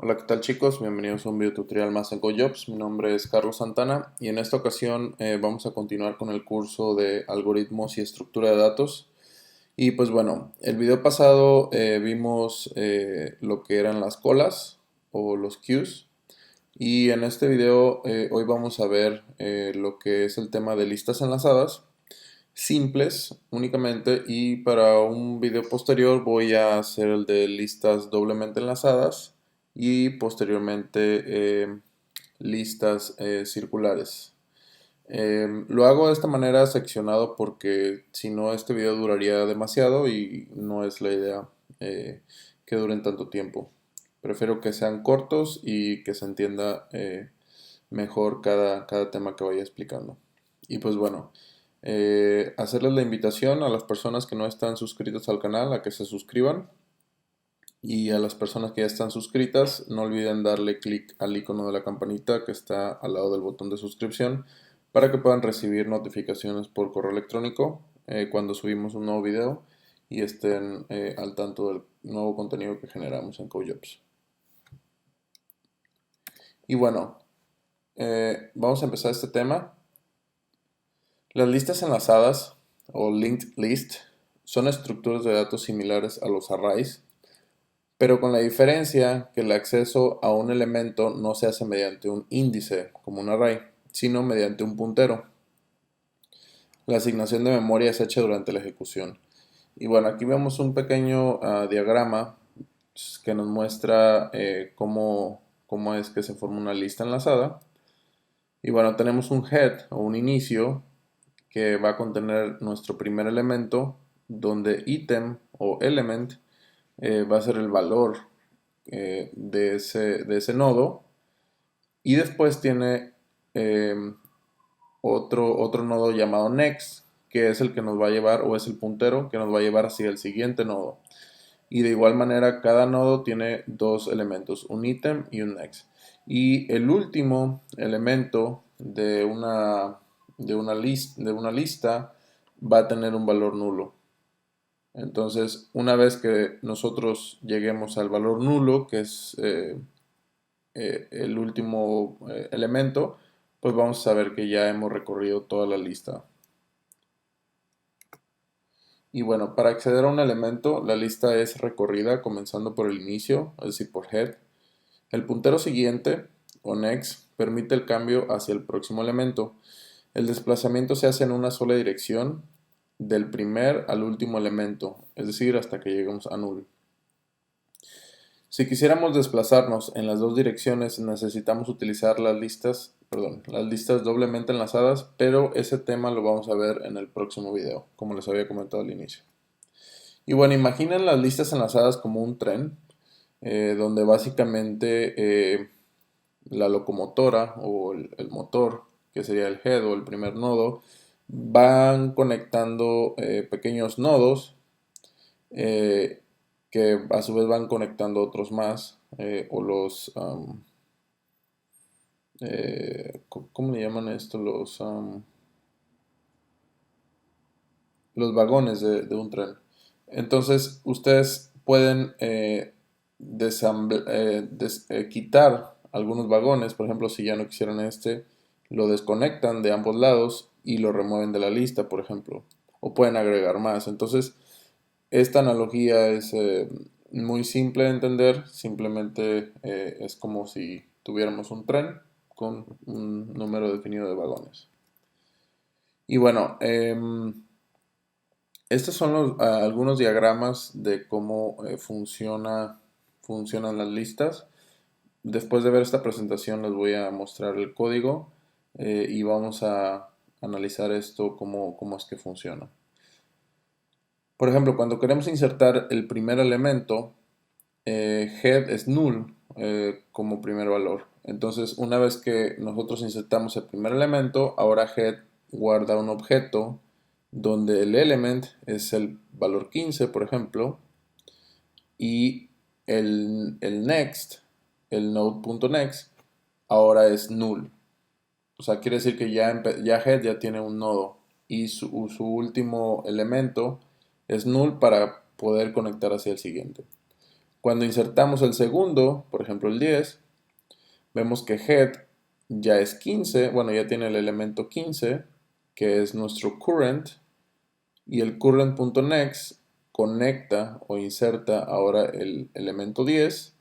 Hola, ¿qué tal chicos? Bienvenidos a un video tutorial más en GoJobs. Mi nombre es Carlos Santana y en esta ocasión vamos a continuar con el curso de algoritmos y estructura de datos. Y pues bueno, el video pasado vimos lo que eran las colas o los queues. Y en este video hoy vamos a ver lo que es el tema de listas enlazadas simples únicamente, y para un video posterior voy a hacer el de listas doblemente enlazadas y posteriormente listas circulares. Lo hago de esta manera seccionado porque si no este video duraría demasiado y no es la idea que duren tanto tiempo. Prefiero que sean cortos y que se entienda mejor cada tema que vaya explicando. Y pues bueno, hacerles la invitación a las personas que no están suscritas al canal a que se suscriban, y a las personas que ya están suscritas no olviden darle clic al icono de la campanita que está al lado del botón de suscripción para que puedan recibir notificaciones por correo electrónico cuando subimos un nuevo video y estén al tanto del nuevo contenido que generamos en GoJobs. Y bueno, vamos a empezar este tema. Las listas enlazadas o linked list son estructuras de datos similares a los arrays, pero con la diferencia que el acceso a un elemento no se hace mediante un índice como un array, sino mediante un puntero. La asignación de memoria es hecha durante la ejecución. Y bueno, aquí vemos un pequeño diagrama que nos muestra cómo es que se forma una lista enlazada. Y bueno, tenemos un head o un inicio que va a contener nuestro primer elemento, donde item o element va a ser el valor de ese nodo, y después tiene eh, otro nodo llamado next, que es el que nos va a llevar, o es el puntero que nos va a llevar hacia el siguiente nodo. Y de igual manera cada nodo tiene dos elementos, un item y un next. Y el último elemento de una lista va a tener un valor nulo. Entonces, una vez que nosotros lleguemos al valor nulo, que es el último elemento, pues vamos a saber que ya hemos recorrido toda la lista. Y bueno, para acceder a un elemento, la lista es recorrida comenzando por el inicio, es decir, por head. El puntero siguiente, o next, permite el cambio hacia el próximo elemento. El desplazamiento se hace en una sola dirección, del primer al último elemento, es decir, hasta que lleguemos a null. Si quisiéramos desplazarnos en las dos direcciones, necesitamos utilizar las listas doblemente enlazadas, pero ese tema lo vamos a ver en el próximo video, como les había comentado al inicio. Y bueno, imaginen las listas enlazadas como un tren, donde básicamente la locomotora o el motor, que sería el head o el primer nodo, van conectando pequeños nodos eh, que a su vez van conectando otros más, o ¿cómo le llaman esto? Los vagones de un tren. Entonces, ustedes pueden quitar algunos vagones. Por ejemplo, si ya no quisieran este, lo desconectan de ambos lados y lo remueven de la lista, por ejemplo. O pueden agregar más. Entonces, esta analogía es muy simple de entender. Simplemente es como si tuviéramos un tren con un número definido de vagones. Y bueno, estos son algunos diagramas de cómo funcionan las listas. Después de ver esta presentación les voy a mostrar el código y vamos a analizar esto, cómo es que funciona. Por ejemplo, cuando queremos insertar el primer elemento, head es null como primer valor. Entonces, una vez que nosotros insertamos el primer elemento, ahora head guarda un objeto donde el element es el valor 15, por ejemplo, y el next, el node.next, ahora es null. O sea, quiere decir que ya head ya tiene un nodo y su último elemento es null para poder conectar hacia el siguiente. Cuando insertamos el segundo, por ejemplo el 10, vemos que head ya es 15, bueno, ya tiene el elemento 15, que es nuestro current, y el current.next conecta o inserta ahora el elemento 10,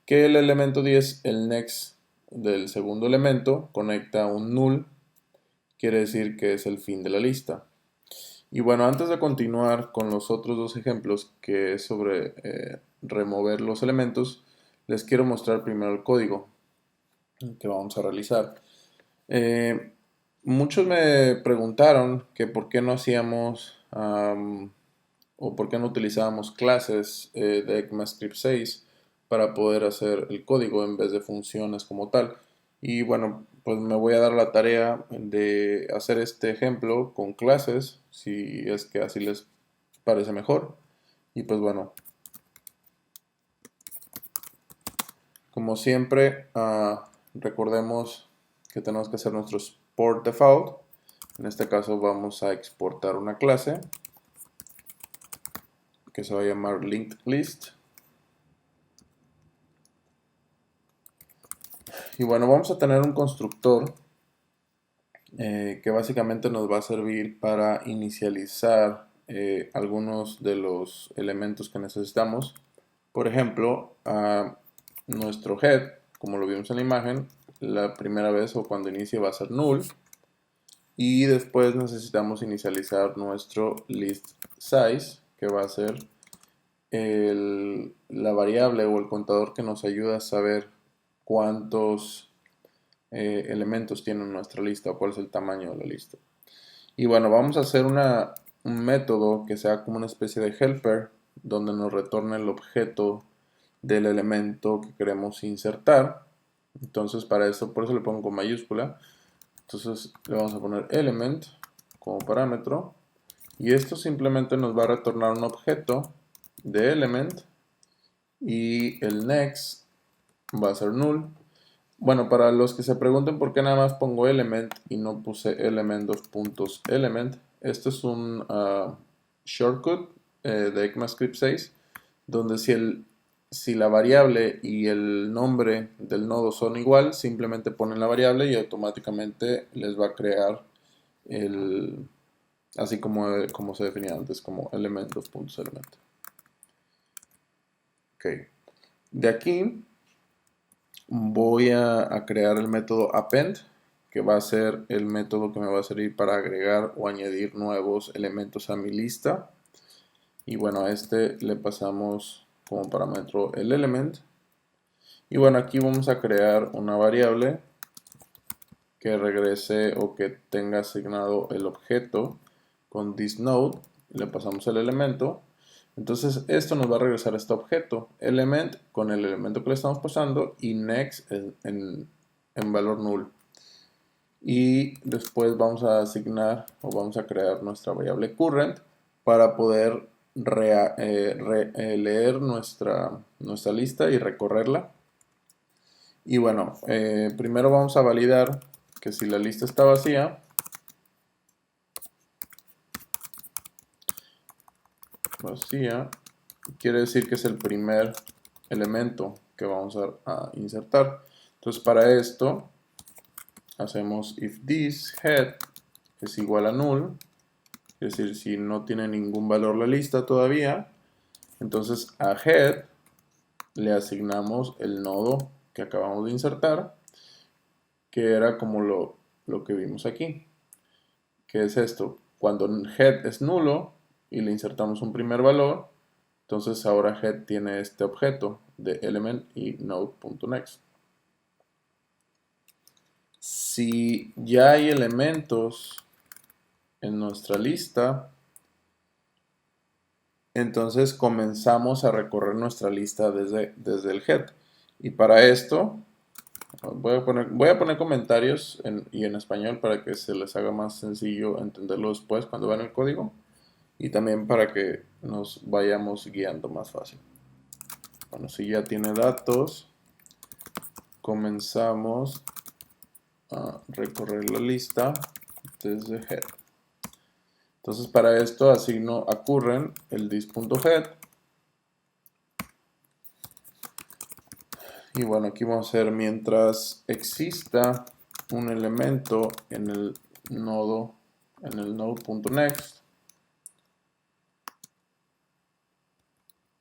que el elemento 10, el next del segundo elemento, conecta un null, quiere decir que es el fin de la lista. Y bueno, antes de continuar con los otros dos ejemplos, que es sobre remover los elementos, les quiero mostrar primero el código que vamos a realizar. Muchos me preguntaron que por qué no hacíamos o por qué no utilizábamos clases de ECMAScript 6 para poder hacer el código en vez de funciones como tal. Y bueno, pues me voy a dar la tarea de hacer este ejemplo con clases, si es que así les parece mejor. Y pues bueno, como siempre, recordemos que tenemos que hacer nuestro export default. En este caso vamos a exportar una clase que se va a llamar linked list. Y bueno, vamos a tener un constructor que básicamente nos va a servir para inicializar algunos de los elementos que necesitamos. Por ejemplo, nuestro head, como lo vimos en la imagen, la primera vez o cuando inicie va a ser null. Y después necesitamos inicializar nuestro list size, que va a ser la variable o el contador que nos ayuda a saber cuántos elementos tiene nuestra lista o cuál es el tamaño de la lista. Y bueno, vamos a hacer un método que sea como una especie de helper donde nos retorne el objeto del elemento que queremos insertar. Entonces para eso, por eso le pongo con mayúscula. Entonces le vamos a poner element como parámetro y esto simplemente nos va a retornar un objeto de element y el next va a ser null. Bueno, para los que se pregunten por qué nada más pongo element y no puse element dos puntos element, esto es un shortcut de ECMAScript 6 donde si la variable y el nombre del nodo son igual, simplemente ponen la variable y automáticamente les va a crear así como se definía antes, como element dos puntos element. Ok. De aquí voy a crear el método append, que va a ser el método que me va a servir para agregar o añadir nuevos elementos a mi lista. Y bueno, a este le pasamos como parámetro el element. Y bueno, aquí vamos a crear una variable que regrese o que tenga asignado el objeto con thisNode. Le pasamos el elemento. Entonces esto nos va a regresar este objeto, element con el elemento que le estamos pasando y next en valor null. Y después vamos a asignar o vamos a crear nuestra variable current para poder leer nuestra lista y recorrerla. Y bueno, primero vamos a validar que si la lista está vacía, quiere decir que es el primer elemento que vamos a insertar. Entonces para esto hacemos if this head es igual a null, es decir, si no tiene ningún valor la lista todavía, entonces a head le asignamos el nodo que acabamos de insertar, que era como lo que vimos aquí. ¿Qué es esto? Cuando head es nulo y le insertamos un primer valor, entonces ahora head tiene este objeto de element y node.next. Si ya hay elementos en nuestra lista, entonces comenzamos a recorrer nuestra lista desde el head. Y para esto voy a poner comentarios y en español para que se les haga más sencillo entenderlo después cuando vean el código y también para que nos vayamos guiando más fácil. Bueno, si ya tiene datos, comenzamos a recorrer la lista desde head. Entonces para esto asigno a current el dis.head Y bueno, aquí vamos a hacer mientras exista un elemento en el nodo, en el node.next.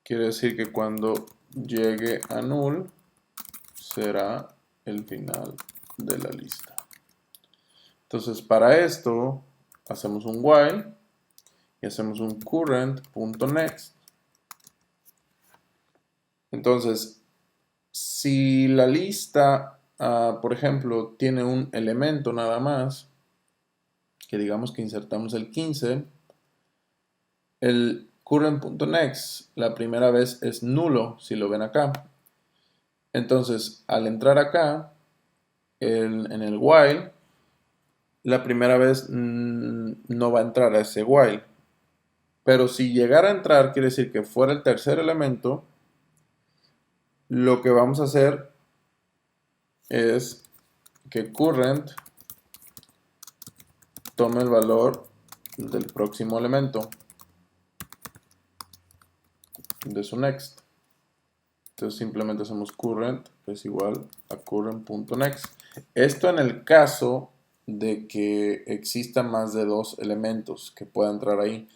Quiere decir que cuando llegue a null será el final de la lista. Entonces para esto hacemos un while y hacemos un current.next. Entonces, si la lista, por ejemplo, tiene un elemento nada más, que digamos que insertamos el 15, el current.next la primera vez es nulo, si lo ven acá. Entonces, al entrar acá, en el while, la primera vez no va a entrar a ese while. Pero si llegara a entrar, quiere decir que fuera el tercer elemento, lo que vamos a hacer es que current tome el valor del próximo elemento de su next. Entonces simplemente hacemos current es igual a current.next. Esto en el caso de que exista más de dos elementos que puedan entrar ahí.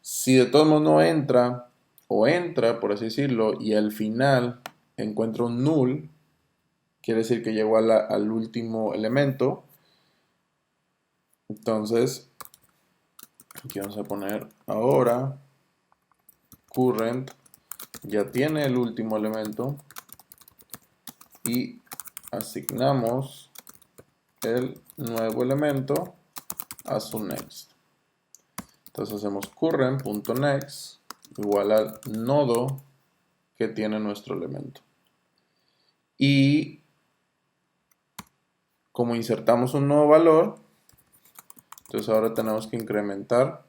Si de todos modos no entra, o entra, por así decirlo, y al final encuentra un null, quiere decir que llegó al último elemento. Entonces, aquí vamos a poner ahora current ya tiene el último elemento y asignamos el nuevo elemento a su next. Entonces hacemos current.next igual al nodo que tiene nuestro elemento. Y como insertamos un nuevo valor, entonces ahora tenemos que incrementamos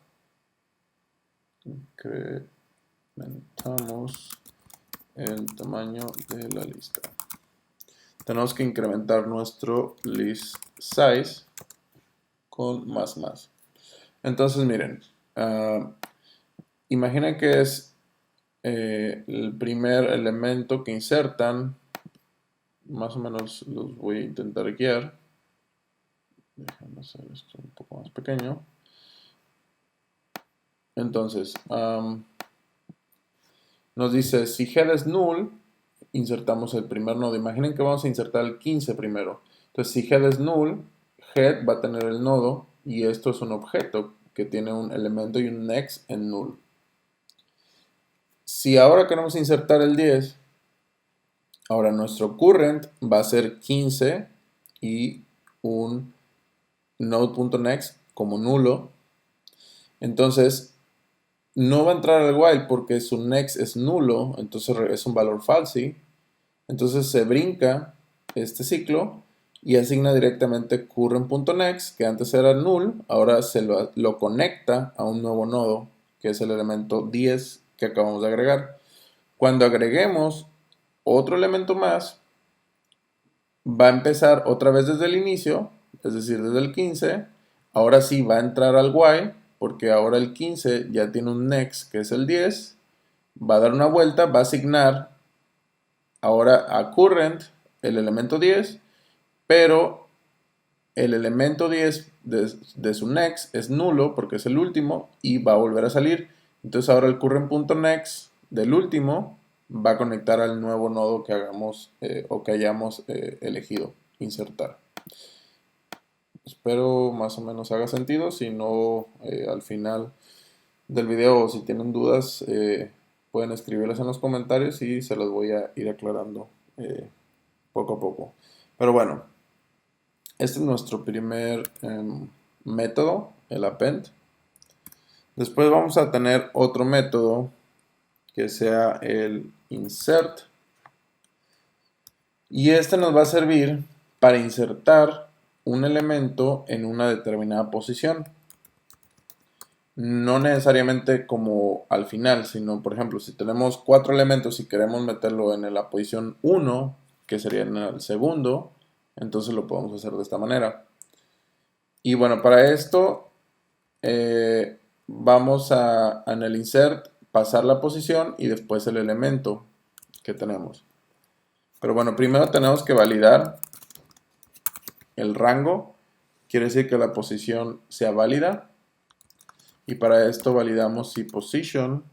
el tamaño de la lista. Tenemos que incrementar nuestro list size con más. Entonces miren, imaginen que es el primer elemento que insertan. Más o menos los voy a intentar guiar. Déjame hacer esto un poco más pequeño. Entonces, nos dice si head es null, insertamos el primer nodo. Imaginen que vamos a insertar el 15 primero. Entonces, si head es null, head va a tener el nodo y esto es un objeto que tiene un elemento y un next en null. Si ahora queremos insertar el 10, ahora nuestro current va a ser 15 y un node.next como nulo. Entonces, no va a entrar al while porque su next es nulo, entonces es un valor falsi. Entonces se brinca este ciclo y asigna directamente current.next, que antes era null, ahora se lo conecta a un nuevo nodo, que es el elemento 10 que acabamos de agregar. Cuando agreguemos otro elemento más, va a empezar otra vez desde el inicio, es decir, desde el 15. Ahora sí va a entrar al while, porque ahora el 15 ya tiene un next que es el 10. Va a dar una vuelta, va a asignar ahora a current el elemento 10, pero el elemento 10 de su next es nulo porque es el último y va a volver a salir. Entonces ahora el current.next del último va a conectar al nuevo nodo que hagamos o que hayamos elegido insertar. Espero más o menos haga sentido. Si no, al final del video, o si tienen dudas, pueden escribirlas en los comentarios y se las voy a ir aclarando poco a poco. Pero bueno, este es nuestro primer método, el append. Después vamos a tener otro método que sea el insert. Y este nos va a servir para insertar un elemento en una determinada posición. No necesariamente como al final, sino por ejemplo, si tenemos 4 elementos y queremos meterlo en la posición 1, que sería en el segundo, entonces lo podemos hacer de esta manera. Y bueno, para esto vamos a en el insert pasar la posición y después el elemento que tenemos. Pero bueno, primero tenemos que validar el rango. Quiere decir que la posición sea válida. Y para esto validamos si position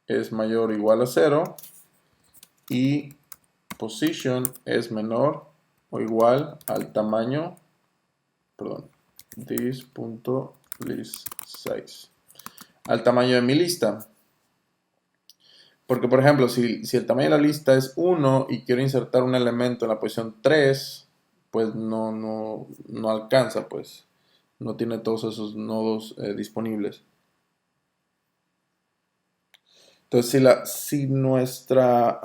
es mayor o igual a 0 y position es menor o igual al tamaño, perdón, this.listSize, al tamaño de mi lista. Porque, por ejemplo, si el tamaño de la lista es 1 y quiero insertar un elemento en la posición 3, pues no alcanza, pues no tiene todos esos nodos disponibles. Entonces, si nuestra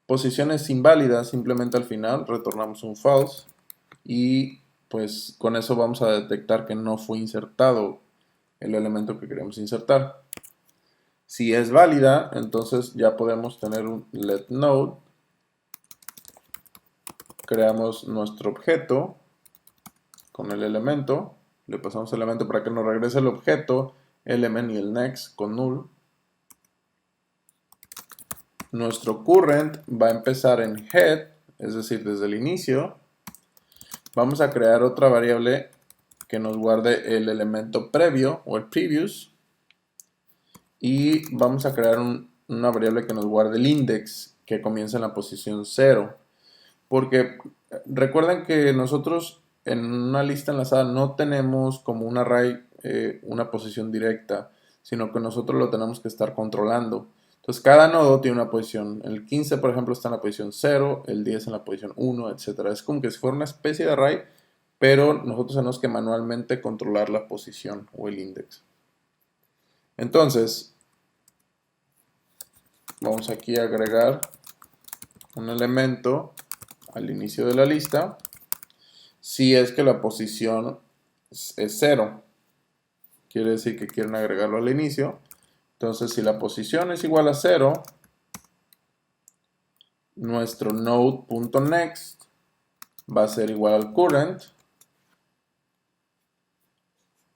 posición es inválida, simplemente al final retornamos un false y pues con eso vamos a detectar que no fue insertado el elemento que queremos insertar. Si es válida, entonces ya podemos tener un letNode, creamos nuestro objeto con el elemento, le pasamos el elemento para que nos regrese el objeto, element y el next con null. Nuestro current va a empezar en head, es decir, desde el inicio. Vamos a crear otra variable que nos guarde el elemento previo o el previous. Y vamos a crear una variable que nos guarde el index que comienza en la posición 0. Porque recuerden que nosotros en una lista enlazada no tenemos como un array una posición directa, sino que nosotros lo tenemos que estar controlando. Entonces cada nodo tiene una posición. El 15, por ejemplo, está en la posición 0, el 10 en la posición 1, etc. Es como que si fuera una especie de array, pero nosotros tenemos que manualmente controlar la posición o el index. Entonces, vamos aquí a agregar un elemento al inicio de la lista si es que la posición es 0. Quiere decir que quieren agregarlo al inicio. Entonces, si la posición es igual a 0, nuestro node.next va a ser igual al current.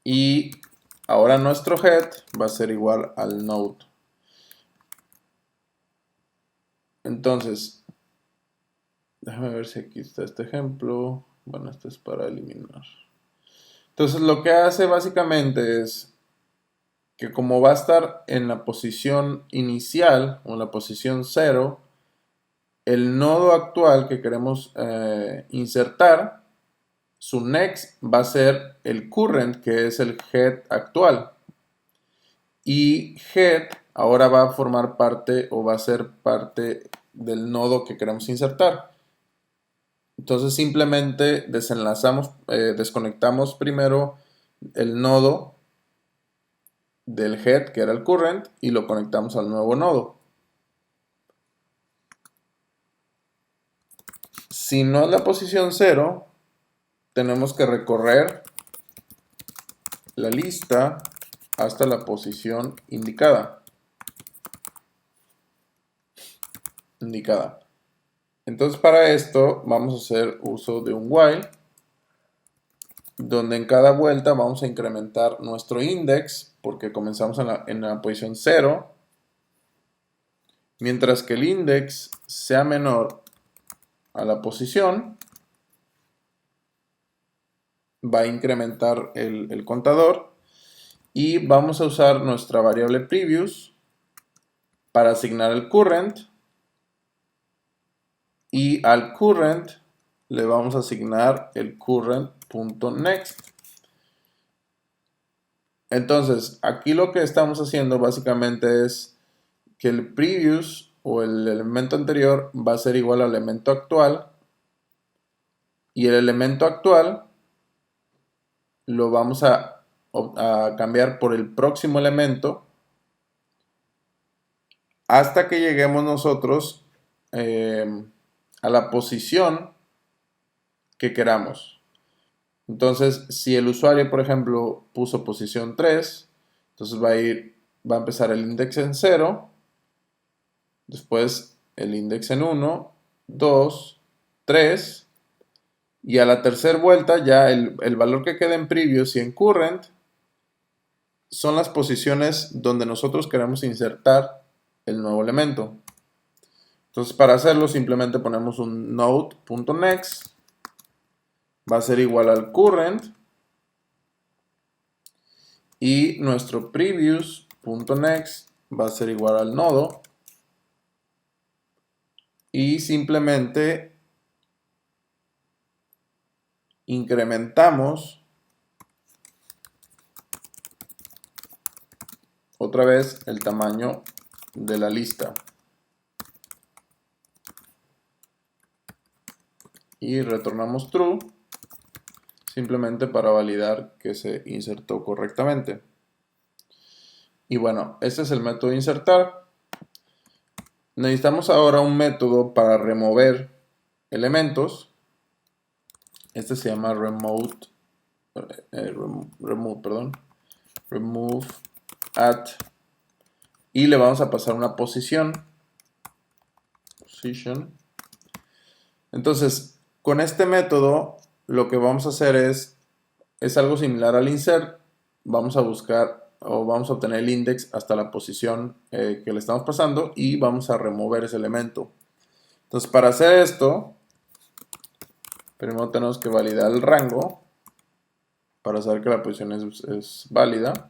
Y ahora nuestro head va a ser igual al node. Entonces, déjame ver si aquí está este ejemplo. Bueno, esto es para eliminar. Entonces, lo que hace básicamente es que como va a estar en la posición inicial o en la posición 0, el nodo actual que queremos insertar, su next va a ser el current, que es el head actual. Y head ahora va a formar parte o va a ser parte del nodo que queremos insertar. Entonces simplemente desenlazamos, desconectamos primero el nodo del head, que era el current, y lo conectamos al nuevo nodo. Si no es la posición 0, tenemos que recorrer la lista hasta la posición indicada. Entonces para esto vamos a hacer uso de un while, donde en cada vuelta vamos a incrementar nuestro index, porque comenzamos en la posición 0, mientras que el index sea menor a la posición, va a incrementar el contador, y vamos a usar nuestra variable previous para asignar el current, y al current le vamos a asignar el current.next. Entonces, aquí lo que estamos haciendo básicamente es que el previous o el elemento anterior va a ser igual al elemento actual, y el elemento actual lo vamos a cambiar por el próximo elemento hasta que lleguemos nosotros a la posición que queramos. Entonces, si el usuario, por ejemplo, puso posición 3, entonces va a empezar el index en 0, después el index en 1, 2, 3, y a la tercera vuelta ya el valor que queda en previous y en current son las posiciones donde nosotros queremos insertar el nuevo elemento. Entonces para hacerlo simplemente ponemos un node.next, va a ser igual al current, y nuestro previous.next va a ser igual al nodo, y simplemente incrementamos otra vez el tamaño de la lista y retornamos true simplemente para validar que se insertó correctamente. Y bueno, este es el método insertar. Necesitamos ahora un método para remover elementos. Este se llama remove at, y le vamos a pasar una position. Entonces, con este método lo que vamos a hacer es algo similar al insert. Vamos a buscar o vamos a obtener el index hasta la posición que le estamos pasando y vamos a remover ese elemento. Entonces, para hacer esto, primero tenemos que validar el rango para saber que la posición es válida.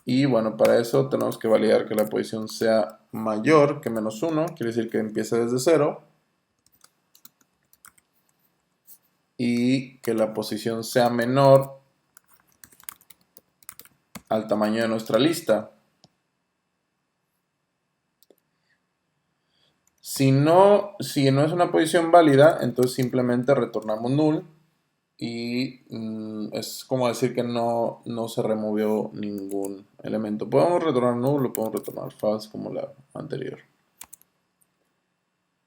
Y bueno, para eso tenemos que validar que la posición sea mayor que -1, quiere decir que empiece desde 0. Y que la posición sea menor al tamaño de nuestra lista. Si no es una posición válida, entonces simplemente retornamos null y es como decir que no se removió ningún elemento. Podemos retornar null o podemos retornar false como la anterior.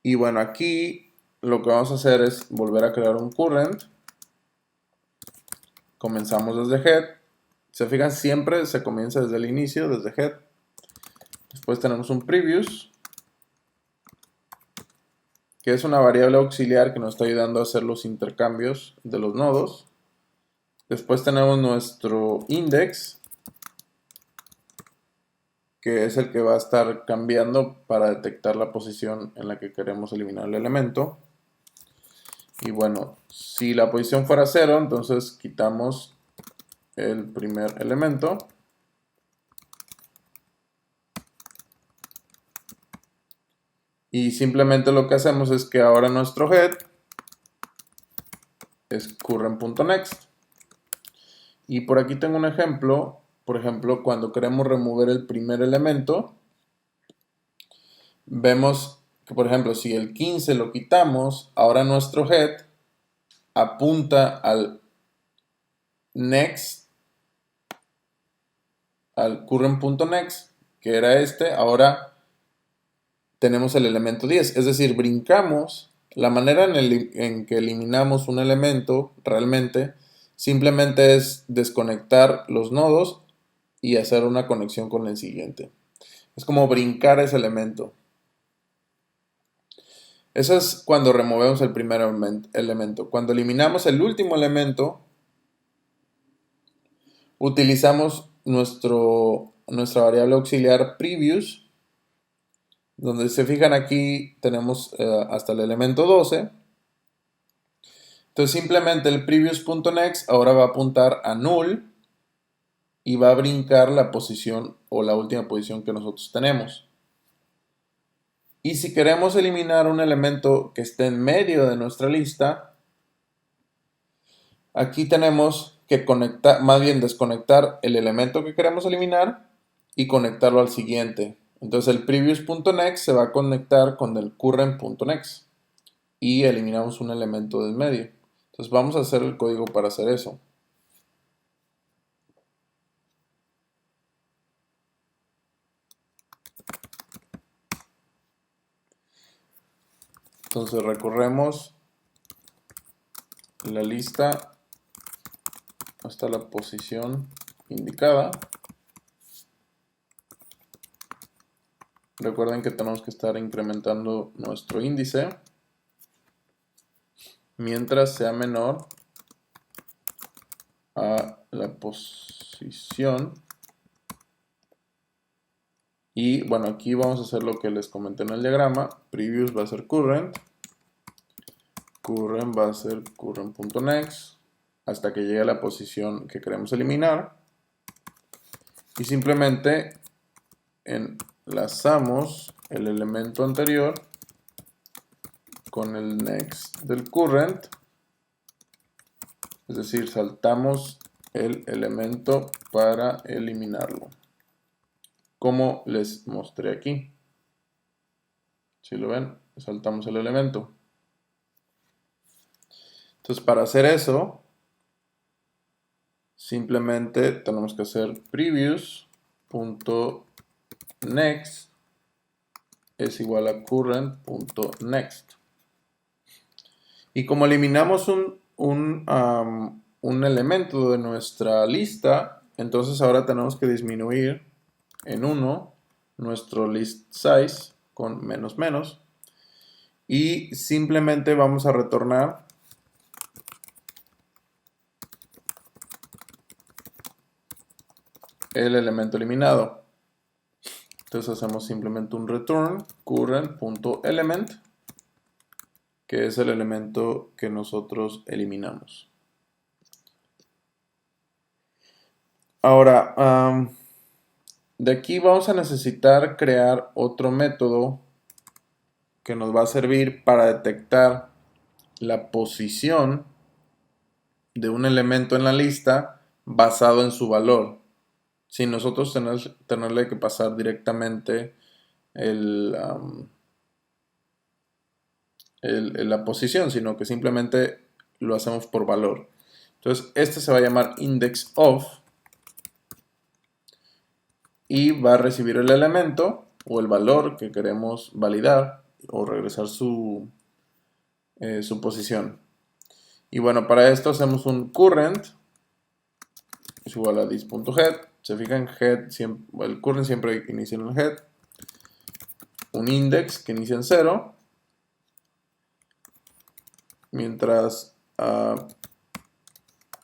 Y bueno, aquí lo que vamos a hacer es volver a crear un current. Comenzamos desde head. Se fijan, siempre se comienza desde el inicio, desde head. Después tenemos un previous, que es una variable auxiliar que nos está ayudando a hacer los intercambios de los nodos. Después tenemos nuestro index, que es el que va a estar cambiando para detectar la posición en la que queremos eliminar el elemento. Y bueno, si la posición fuera 0, entonces quitamos el primer elemento. Y simplemente lo que hacemos es que ahora nuestro head es current.next. Y por aquí tengo un ejemplo. Por ejemplo, cuando queremos remover el primer elemento, vemos que, por ejemplo, si el 15 lo quitamos, ahora nuestro head apunta al next, al current.next, que era este. Ahora tenemos el elemento 10, es decir, brincamos. La manera en que eliminamos un elemento realmente simplemente es desconectar los nodos y hacer una conexión con el siguiente. Es como brincar ese elemento. Eso es cuando removemos el primer elemento. Cuando eliminamos el último elemento, utilizamos nuestra variable auxiliar previous, donde se fijan aquí tenemos hasta el elemento 12. Entonces simplemente el previous.next ahora va a apuntar a null y va a brincar la posición o la última posición que nosotros tenemos. Y si queremos eliminar un elemento que esté en medio de nuestra lista, aquí tenemos que conectar, más bien desconectar el elemento que queremos eliminar y conectarlo al siguiente. Entonces el previous.next se va a conectar con el current.next y eliminamos un elemento del medio. Entonces vamos a hacer el código para hacer eso. Entonces recorremos la lista hasta la posición indicada. Recuerden que tenemos que estar incrementando nuestro índice mientras sea menor a la posición Y bueno, aquí vamos a hacer lo que les comenté en el diagrama. Previous va a ser current. Current va a ser current.next hasta que llegue a la posición que queremos eliminar. Y simplemente enlazamos el elemento anterior con el next del current. Es decir, saltamos el elemento para eliminarlo, como les mostré aquí. Si lo ven, saltamos el elemento. Entonces, para hacer eso, simplemente tenemos que hacer previous.next es igual a current.next. Y como eliminamos un elemento de nuestra lista, entonces ahora tenemos que disminuir en 1 nuestro list size con menos menos y simplemente vamos a retornar el elemento eliminado. Entonces hacemos simplemente un return current.element, que es el elemento que nosotros eliminamos. Ahora, de aquí vamos a necesitar crear otro método que nos va a servir para detectar la posición de un elemento en la lista basado en su valor, sin nosotros tenerle que pasar directamente la posición, sino que simplemente lo hacemos por valor. Entonces, este se va a llamar index_of y va a recibir el elemento o el valor que queremos validar o regresar su posición. Y bueno, para esto hacemos un current es igual a this.head. Se fijan, el current siempre inicia en el head. Un index que inicia en 0. Mientras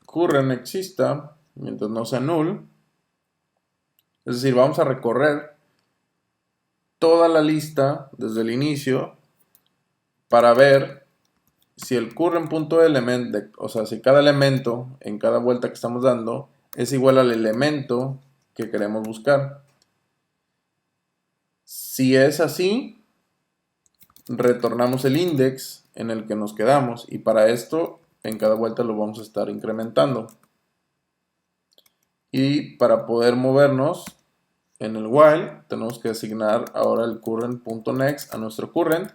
current exista, mientras no sea null. Es decir, vamos a recorrer toda la lista desde el inicio para ver si el current.element, o sea, si cada elemento en cada vuelta que estamos dando es igual al elemento que queremos buscar. Si es así, retornamos el index en el que nos quedamos y para esto en cada vuelta lo vamos a estar incrementando. Y para poder movernos en el while tenemos que asignar ahora el current.next a nuestro current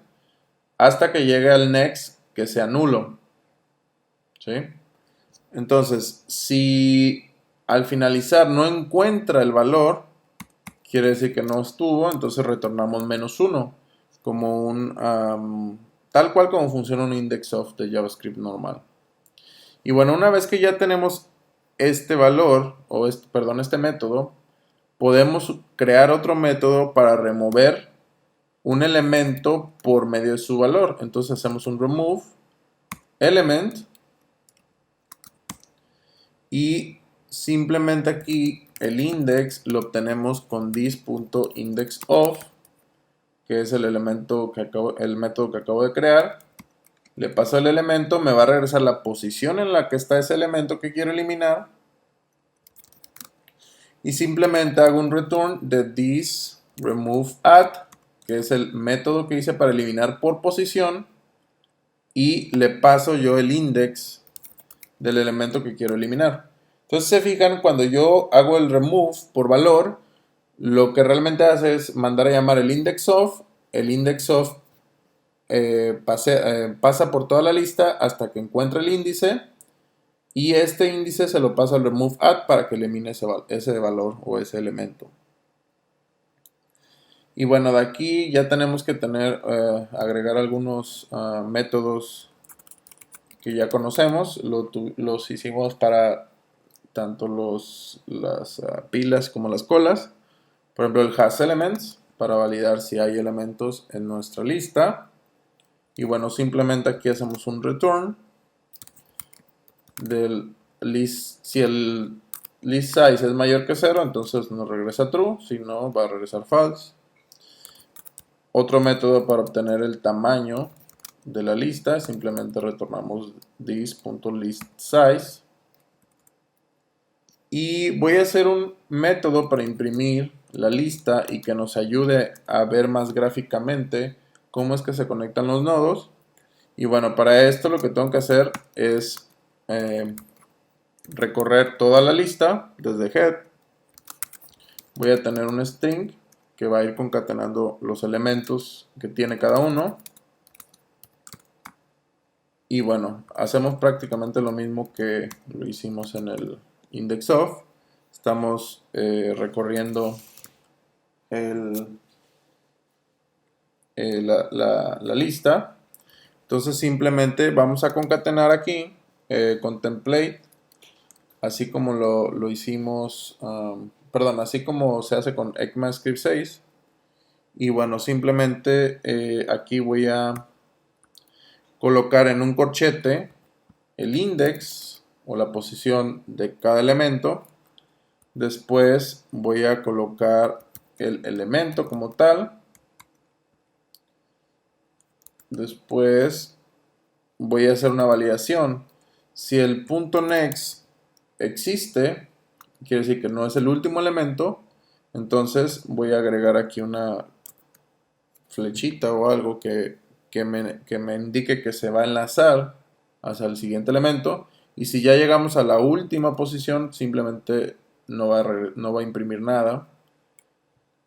hasta que llegue al next que sea nulo. ¿Sí? Entonces, si al finalizar no encuentra el valor, quiere decir que no estuvo, entonces retornamos -1, como tal cual como funciona un index_of de JavaScript normal. Y bueno, una vez que ya tenemos este valor, o este método, podemos crear otro método para remover un elemento por medio de su valor. Entonces hacemos un remove element y simplemente aquí el index lo obtenemos con this.indexOf, que es el método que acabo de crear. Le paso el elemento, me va a regresar la posición en la que está ese elemento que quiero eliminar. Y simplemente hago un return de this remove at, que es el método que hice para eliminar por posición. Y le paso yo el index del elemento que quiero eliminar. Entonces se fijan, cuando yo hago el remove por valor, lo que realmente hace es mandar a llamar el index_of. El index_of pasa por toda la lista hasta que encuentre el índice y este índice se lo pasa al remove at para que elimine ese valor o ese elemento. Y bueno, de aquí ya tenemos que agregar algunos métodos que ya conocemos. Los hicimos para tanto las pilas como las colas. Por ejemplo, el hasElements para validar si hay elementos en nuestra lista. Y bueno, simplemente aquí hacemos un return del list. Si el list size es mayor que 0, entonces nos regresa true, si no va a regresar false. Otro método para obtener el tamaño de la lista, simplemente retornamos this.listSize. Y voy a hacer un método para imprimir la lista y que nos ayude a ver más gráficamente cómo es que se conectan los nodos. Y bueno, para esto lo que tengo que hacer es recorrer toda la lista desde head. Voy a tener un string que va a ir concatenando los elementos que tiene cada uno. Y bueno, hacemos prácticamente lo mismo que lo hicimos en el index of. Estamos recorriendo la lista. Entonces simplemente vamos a concatenar aquí con template, así como lo hicimos, perdón, así como se hace con ECMAScript 6. Y bueno, simplemente aquí voy a colocar en un corchete el index o la posición de cada elemento. Después voy a colocar el elemento como tal. Después voy a hacer una validación. Si el punto next existe, quiere decir que no es el último elemento, entonces voy a agregar aquí una flechita o algo que me indique que se va a enlazar hacia el siguiente elemento. Y si ya llegamos a la última posición, simplemente no va a imprimir nada.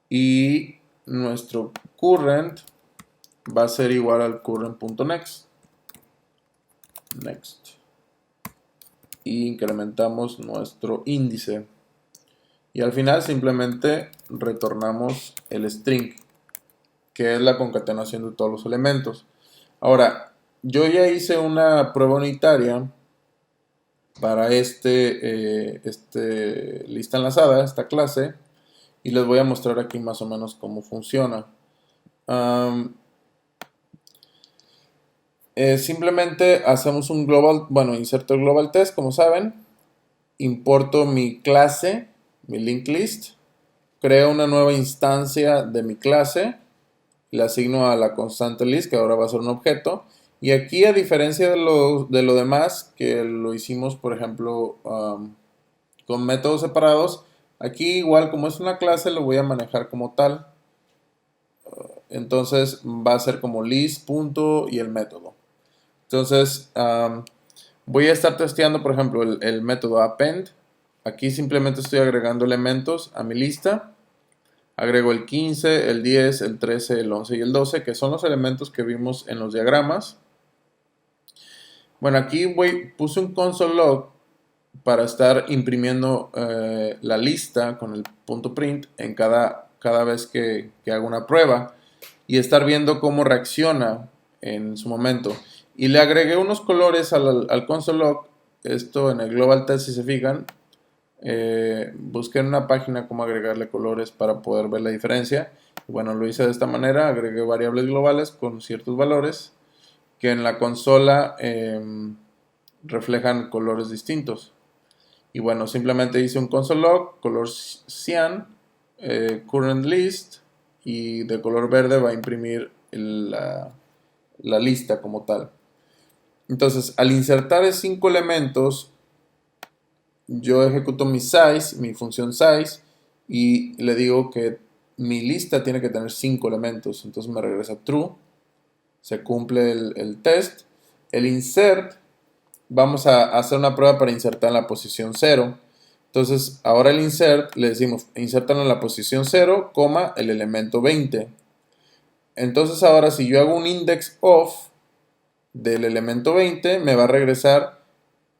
Y nuestro current va a ser igual al current.next. Next. Y incrementamos nuestro índice. Y al final simplemente retornamos el string, que es la concatenación de todos los elementos. Ahora, yo ya hice una prueba unitaria para este lista enlazada, esta clase, y les voy a mostrar aquí más o menos cómo funciona. Simplemente hacemos un global, bueno, inserto el global test, como saben, importo mi clase, mi linked list, creo una nueva instancia de mi clase, le asigno a la constante list, que ahora va a ser un objeto, y aquí, a diferencia de lo demás, que lo hicimos, por ejemplo, con métodos separados, aquí igual como es una clase lo voy a manejar como tal. Entonces va a ser como list, punto y el método. Entonces voy a estar testeando, por ejemplo, el método append. Aquí simplemente estoy agregando elementos a mi lista. Agrego el 15, el 10, el 13, el 11 y el 12, que son los elementos que vimos en los diagramas. Bueno, aquí puse un console log para estar imprimiendo la lista con el punto print en cada vez que hago una prueba y estar viendo cómo reacciona en su momento. Y le agregué unos colores al console log. Esto en el global test, si se fijan, busqué en una página cómo agregarle colores para poder ver la diferencia. Bueno, lo hice de esta manera, agregué variables globales con ciertos valores que en la consola reflejan colores distintos. Y bueno, simplemente hice un console log, color cyan, current list, y de color verde va a imprimir la lista como tal. Entonces, al insertar 5 elementos, yo ejecuto mi size, mi función size, y le digo que mi lista tiene que tener 5 elementos. Entonces me regresa true, se cumple el test. El insert, vamos a hacer una prueba para insertar en la posición 0. Entonces ahora el insert le decimos insertan en la posición 0, el elemento 20. Entonces ahora si yo hago un index of del elemento 20, me va a regresar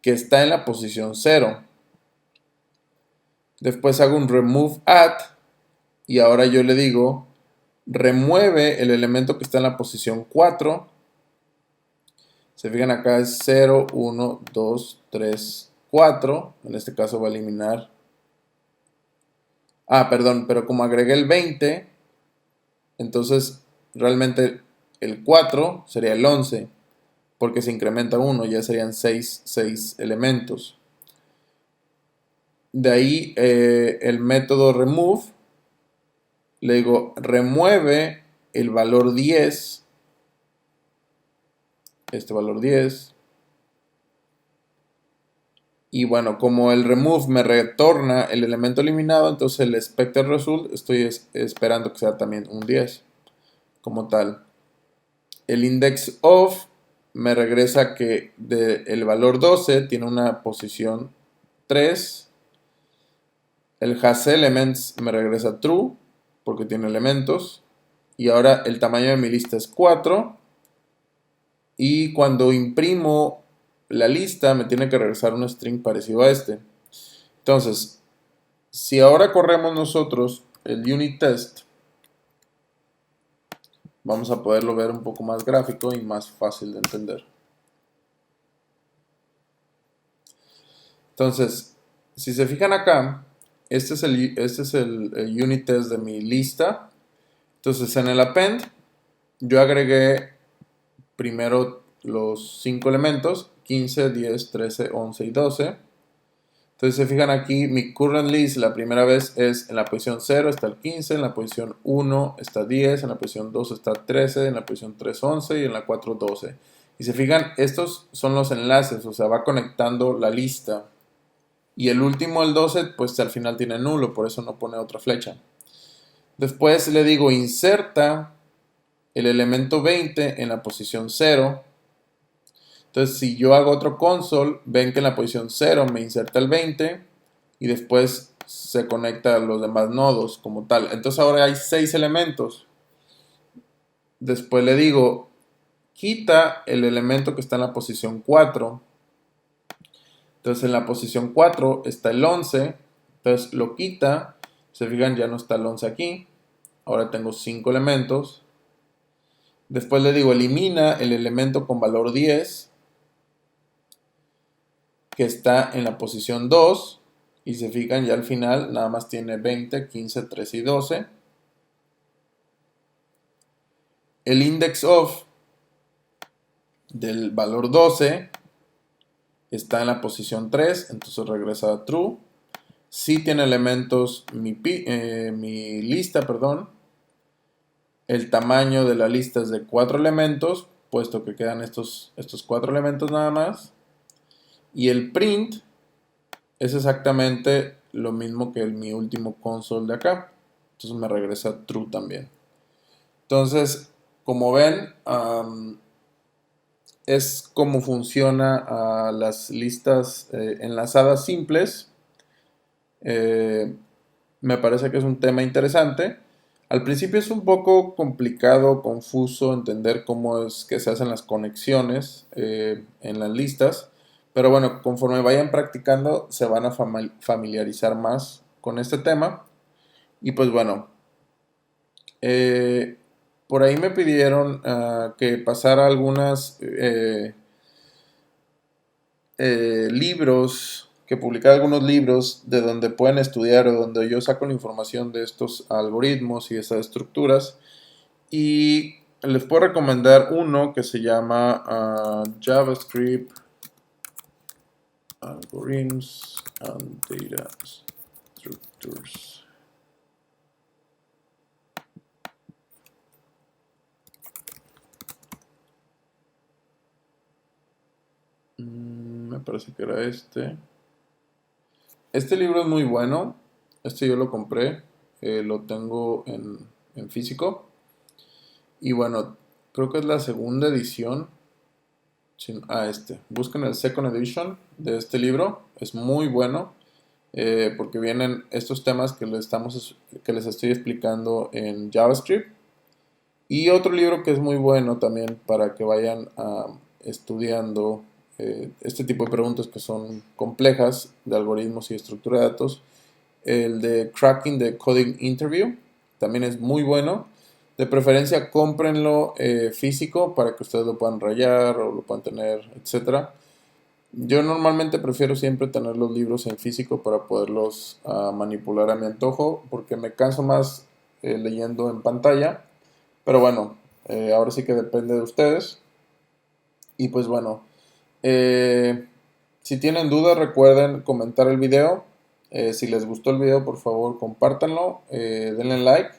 que está en la posición 0. Después hago un remove at y ahora yo le digo remueve el elemento que está en la posición 4. Se fijan acá es 0, 1, 2, 3, 4. En este caso va a eliminar. Perdón, pero como agregué el 20, entonces realmente el 4 sería el 11, porque se incrementa 1, ya serían 6 elementos. De ahí el método remove, le digo remueve el valor 10, este valor 10. Y bueno, como el remove me retorna el elemento eliminado, entonces el expected result estoy esperando que sea también un 10 como tal. El index of me regresa que el valor 12 tiene una posición 3. El has elements me regresa true porque tiene elementos. Y ahora el tamaño de mi lista es 4. Y cuando imprimo la lista me tiene que regresar un string parecido a este. Entonces, si ahora corremos nosotros el unit test, vamos a poderlo ver un poco más gráfico y más fácil de entender. Entonces, si se fijan acá, este es el unit test de mi lista. Entonces, en el append, yo agregué primero los 5 elementos, 15, 10, 13, 11 y 12. Entonces, se fijan aquí, mi current list la primera vez es en la posición 0 está el 15, en la posición 1 está 10, en la posición 2 está 13, en la posición 3, 11 y en la 4, 12. Y se fijan, estos son los enlaces, o sea, va conectando la lista. Y el último, el 12, pues al final tiene nulo, por eso no pone otra flecha. Después le digo inserta el elemento 20 en la posición 0. Entonces si yo hago otro console, ven que en la posición 0 me inserta el 20 y después se conecta a los demás nodos como tal. Entonces ahora hay 6 elementos. Después le digo quita el elemento que está en la posición 4. Entonces en la posición 4 está el 11. Entonces lo quita. Se fijan, ya no está el 11 aquí. Ahora tengo 5 elementos. Después le digo elimina el elemento con valor 10 que está en la posición 2. Y se fijan, ya al final nada más tiene 20, 15, 13 y 12. El index of del valor 12 está en la posición 3, entonces regresa a true. Si tiene elementos mi lista, perdón. El tamaño de la lista es de 4 elementos, puesto que quedan estos 4 elementos nada más. Y el print es exactamente lo mismo que mi último console de acá. Entonces me regresa true también. Entonces, como ven, es como funciona las listas enlazadas simples. Me parece que es un tema interesante. Al principio es un poco complicado, confuso entender cómo es que se hacen las conexiones en las listas, pero bueno, conforme vayan practicando se van a familiarizar más con este tema. Y pues bueno, eh, por ahí me pidieron que pasara algunas libros, que publicar algunos libros de donde pueden estudiar o donde yo saco la información de estos algoritmos y esas estructuras. Y les puedo recomendar uno que se llama JavaScript Algorithms and Data Structures. Me parece que era este. Este libro es muy bueno. Este yo lo compré. Lo tengo en físico. Y bueno, creo que es la segunda edición. Busquen el Second Edition de este libro. Es muy bueno. Porque vienen estos temas que les estoy explicando en JavaScript. Y otro libro que es muy bueno también para que vayan estudiando este tipo de preguntas que son complejas de algoritmos y estructura de datos. El de Cracking the Coding Interview también es muy bueno. De preferencia, cómprenlo físico para que ustedes lo puedan rayar o lo puedan tener, etcétera. Yo normalmente prefiero siempre tener los libros en físico para poderlos manipular a mi antojo, porque me canso más leyendo en pantalla. Pero bueno, ahora sí que depende de ustedes. Y pues bueno, si tienen dudas recuerden comentar el video Si les gustó el video, por favor compártanlo, denle like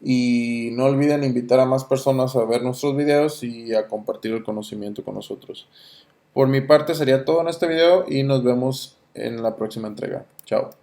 y no olviden invitar a más personas a ver nuestros videos y a compartir el conocimiento con nosotros. Por mi parte sería todo en este video y nos vemos en la próxima entrega. Chao.